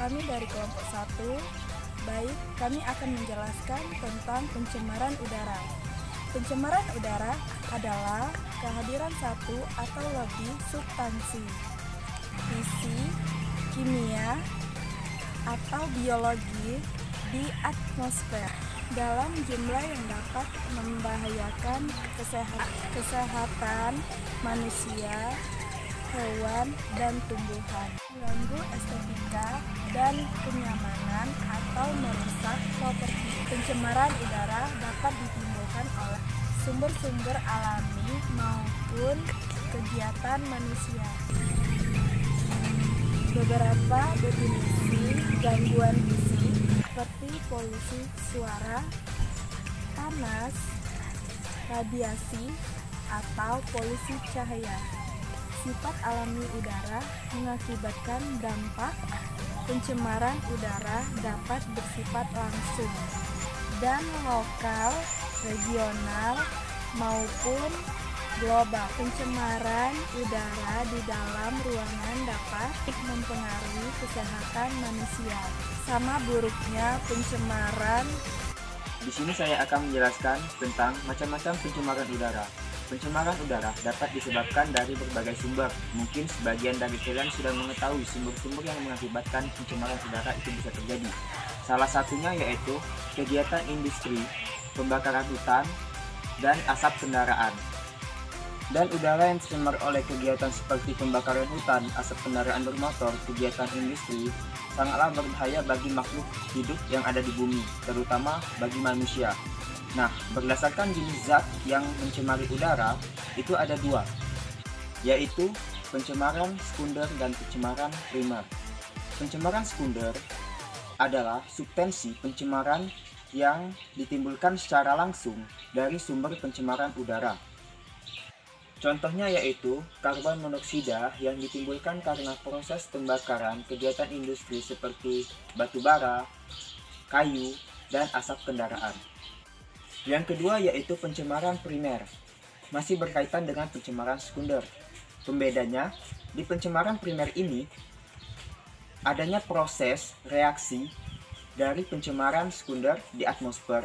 Kami dari kelompok 1. Baik, kami akan menjelaskan tentang pencemaran udara. Pencemaran udara adalah kehadiran satu atau lebih substansi, fisik, kimia, atau biologi di atmosfer dalam jumlah yang dapat membahayakan kesehatan manusia, hewan, dan tumbuhan, mengganggu estetika dan kenyamanan atau merusak properti. Pencemaran udara dapat ditimbulkan oleh sumber-sumber alami maupun kegiatan manusia. Beberapa definisi gangguan fisik seperti polusi suara, panas, radiasi, atau polusi cahaya. Sifat alami udara mengakibatkan dampak. Pencemaran udara dapat bersifat langsung dan lokal, regional, maupun global. Pencemaran udara di dalam ruangan dapat mempengaruhi kesehatan manusia. Sama buruknya pencemaran. Di sini saya akan menjelaskan tentang macam-macam pencemaran udara. Pencemaran udara dapat disebabkan dari berbagai sumber. Mungkin sebagian dari kalian sudah mengetahui sumber-sumber yang mengakibatkan pencemaran udara itu bisa terjadi. Salah satunya yaitu kegiatan industri, pembakaran hutan, dan asap kendaraan. Dan udara yang tercemar oleh kegiatan seperti pembakaran hutan, asap kendaraan bermotor, kegiatan industri, sangatlah berbahaya bagi makhluk hidup yang ada di bumi, terutama bagi manusia. Nah, berdasarkan jenis zat yang mencemari udara, itu ada dua, yaitu pencemaran sekunder dan pencemaran primer. Pencemaran sekunder adalah substansi pencemaran yang ditimbulkan secara langsung dari sumber pencemaran udara. Contohnya yaitu karbon monoksida yang ditimbulkan karena proses pembakaran kegiatan industri seperti batu bara, kayu, dan asap kendaraan. Yang kedua yaitu pencemaran primer, masih berkaitan dengan pencemaran sekunder. Pembedanya, di pencemaran primer ini adanya proses reaksi dari pencemaran sekunder di atmosfer.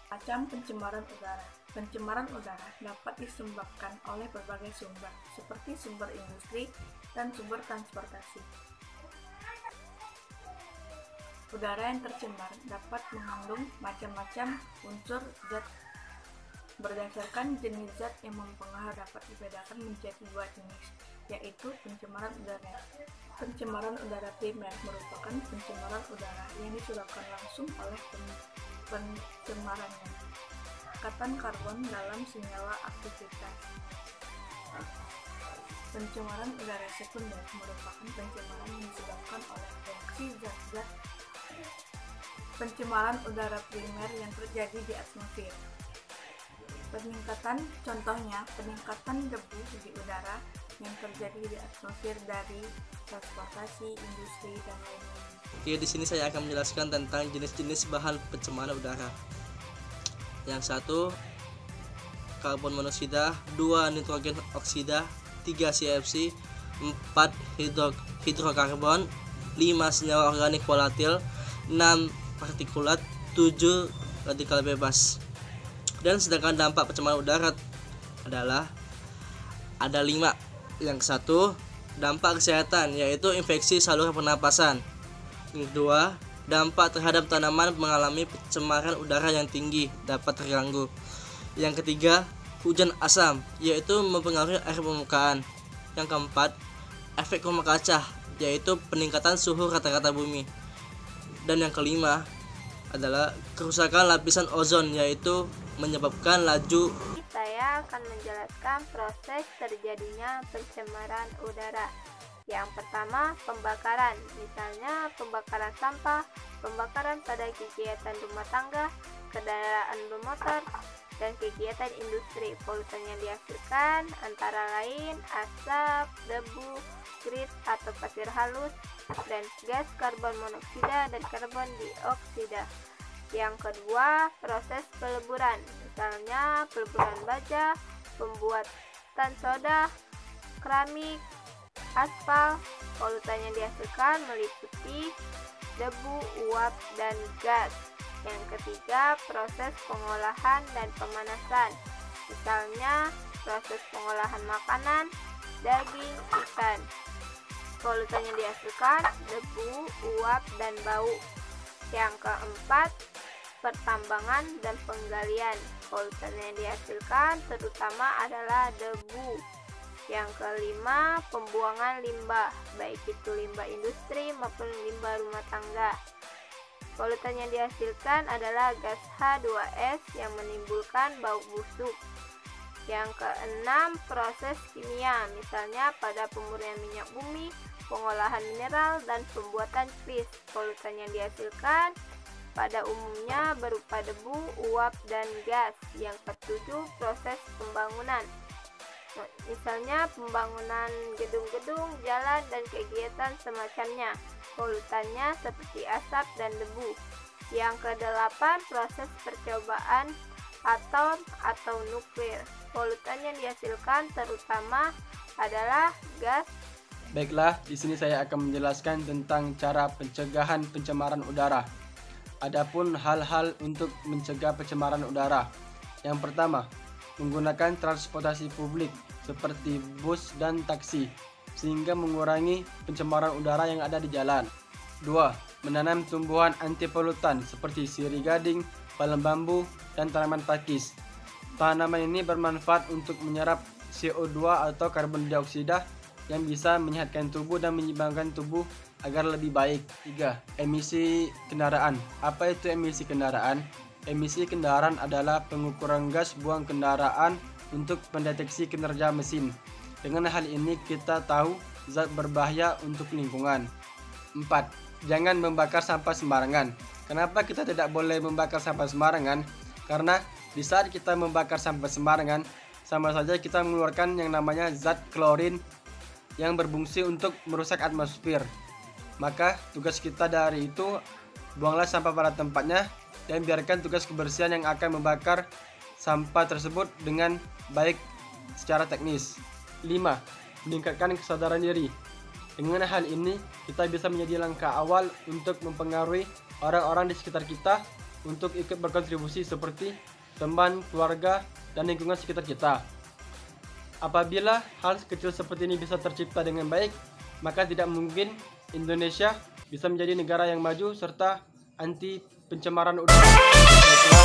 Macam pencemaran udara. Pencemaran udara dapat disebabkan oleh berbagai sumber, seperti sumber industri dan sumber transportasi. Udara yang tercemar dapat mengandung macam-macam unsur zat. Berdasarkan jenis zat yang mempengaruhi dapat dibedakan menjadi dua jenis, yaitu pencemaran udara. Pencemaran udara primer merupakan pencemaran udara yang disebabkan langsung oleh pencemarannya ikatan karbon dalam senyawa aktivitas. Pencemaran udara sekunder merupakan pencemaran yang disebabkan oleh reaksi zat-zat. Pencemaran udara primer yang terjadi di atmosfer. Contohnya peningkatan debu di udara yang terjadi di atmosfer dari transportasi, industri, dan lain-lain. Oke, di sini saya akan menjelaskan tentang jenis-jenis bahan pencemaran udara. Yang satu, karbon monoksida, 2 nitrogen oksida, 3 CFC, 4 hidrokarbon, 5 senyawa organik volatil, 6 partikulat, 7 radikal bebas. Dan sedangkan dampak pencemaran udara adalah ada 5. Yang satu, dampak kesehatan, yaitu infeksi saluran pernapasan. Yang kedua, dampak terhadap tanaman mengalami pencemaran udara yang tinggi dapat terganggu. Yang ketiga, hujan asam, yaitu mempengaruhi air permukaan. Yang keempat, efek rumah kaca, yaitu peningkatan suhu rata-rata bumi. Dan yang kelima adalah kerusakan lapisan ozon, yaitu menyebabkan laju. Saya akan menjelaskan proses terjadinya pencemaran udara. Yang pertama, pembakaran, misalnya pembakaran sampah, pembakaran pada kegiatan rumah tangga, kendaraan bermotor, dan kegiatan industri. Polutan yang dihasilkan antara lain asap, debu, grit atau pasir halus, dan gas karbon monoksida dan karbon dioksida. Yang kedua, proses peleburan, misalnya peleburan baja, pembuatan soda, keramik, aspal. Polutan yang dihasilkan meliputi debu, uap, dan gas. Yang ketiga, proses pengolahan dan pemanasan. Misalnya, proses pengolahan makanan, daging, ikan. Polutan yang dihasilkan debu, uap, dan bau. Yang keempat, pertambangan dan penggalian. Polutan yang dihasilkan terutama adalah debu. Yang kelima, pembuangan limbah, baik itu limbah industri maupun limbah rumah tangga. Polutan yang dihasilkan adalah gas H2S yang menimbulkan bau busuk. Yang keenam, proses kimia, misalnya pada pemurnian minyak bumi, pengolahan mineral, dan pembuatan kris. Polutan yang dihasilkan pada umumnya berupa debu, uap, dan gas. Yang ketujuh, proses pembangunan. Misalnya pembangunan gedung-gedung, jalan, dan kegiatan semacamnya. Polutannya seperti asap dan debu. Yang kedelapan, proses percobaan atom atau nuklir. Polutan yang dihasilkan terutama adalah gas. Baiklah, di sini saya akan menjelaskan tentang cara pencegahan pencemaran udara. Adapun hal-hal untuk mencegah pencemaran udara. Yang pertama, menggunakan transportasi publik seperti bus dan taksi sehingga mengurangi pencemaran udara yang ada di jalan. 2. Menanam tumbuhan anti polutan seperti sirih gading, palem bambu, dan tanaman pakis. Tanaman ini bermanfaat untuk menyerap CO2 atau karbon dioksida yang bisa menyehatkan tubuh dan menyeimbangkan tubuh agar lebih baik. 3. Emisi kendaraan. Apa itu emisi kendaraan? Emisi kendaraan adalah pengukuran gas buang kendaraan untuk mendeteksi kinerja mesin. Dengan hal ini kita tahu zat berbahaya untuk lingkungan. 4. Jangan membakar sampah sembarangan. Kenapa kita tidak boleh membakar sampah sembarangan? Karena di saat kita membakar sampah sembarangan, sama saja kita mengeluarkan yang namanya zat klorin yang berfungsi untuk merusak atmosfer. Maka tugas kita dari itu, buanglah sampah pada tempatnya dan biarkan tugas kebersihan yang akan membakar sampah tersebut dengan baik secara teknis. 5. Meningkatkan kesadaran diri. Dengan hal ini, kita bisa menjadi langkah awal untuk mempengaruhi orang-orang di sekitar kita untuk ikut berkontribusi seperti teman, keluarga, dan lingkungan sekitar kita. Apabila hal kecil seperti ini bisa tercipta dengan baik, maka tidak mungkin Indonesia bisa menjadi negara yang maju serta anti pencemaran udara.